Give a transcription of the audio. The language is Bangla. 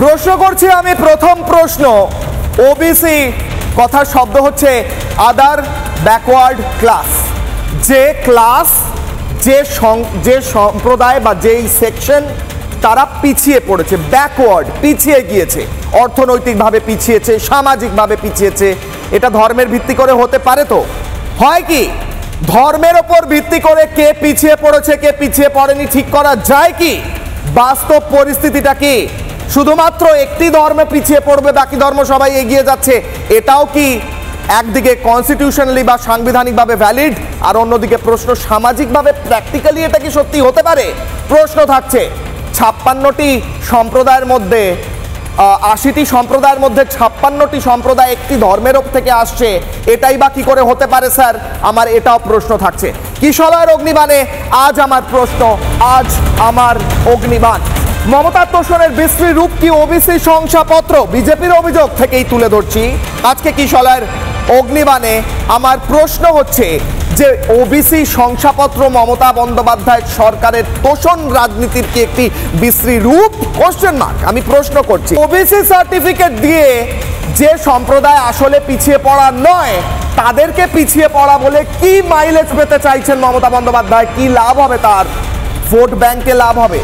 প্রশ্ন করছি আমি প্রথম প্রশ্ন, ওবিসি কথার শব্দ হচ্ছে আদার ব্যাকওয়ার্ড ক্লাস। যে ক্লাস, যে সম্প্রদায় বা যেই সেকশন তারা পিছিয়ে পড়েছে, ব্যাকওয়ার্ড, পিছিয়ে গিয়েছে, অর্থনৈতিকভাবে পিছিয়েছে, সামাজিকভাবে পিছিয়েছে। এটা ধর্মের ভিত্তি করে হতে পারে? তো হয় কি ধর্মের ওপর ভিত্তি করে কে পিছিয়ে পড়েছে কে পিছিয়ে পড়েনি ঠিক করা যায় কি? বাস্তব পরিস্থিতিটা কি শুধুমাত্র একটি ধর্ম পিছিয়ে পড়বে, বাকি ধর্ম সবাই এগিয়ে যাচ্ছে, এটাও কি একদিকে কনস্টিটিউশনালি বা সাংবিধানিকভাবে ভ্যালিড, আর অন্যদিকে প্রশ্ন সামাজিকভাবে প্র্যাকটিক্যালি এটা কি সত্যি হতে পারে? প্রশ্ন থাকছে 56টি সম্প্রদায়ের মধ্যে 80টি সম্প্রদায়ের মধ্যে 56টি সম্প্রদায় একটি ধর্মের থেকে আসছে, এটাই বা কি করে হতে পারে স্যার? আমার এটাও প্রশ্ন থাকছে। কিশলয়ের অগ্নিবাণে আজ আমার প্রশ্ন, আজ আমার অগ্নিবাণ। মমতা তোষণের বিশ্রী রূপ কি ওবিসি শংসাপত্র? বিজেপির অভিযোগ থেকেই তুলে ধরছি আজকে কিশলয়ের অগ্নিবাণে। আমার প্রশ্ন হচ্ছে যে ওবিসি শংসাপত্র মমতা বন্দ্যোপাধ্যায় সরকারের তোষণ রাজনীতির কি একটি বিশ্রী রূপ? Question mark. আমি প্রশ্ন করছি, ওবিসি সার্টিফিকেট দিয়ে যে সম্প্রদায় আসলে পিছিয়ে পড়া নয় তাদেরকে পিছিয়ে পড়া বলে কি মাইলেজ পেতে চাইছেন মমতা বন্দ্যোপাধ্যায়? কি লাভ হবে তার? ভোট ব্যাংকে লাভ হবে।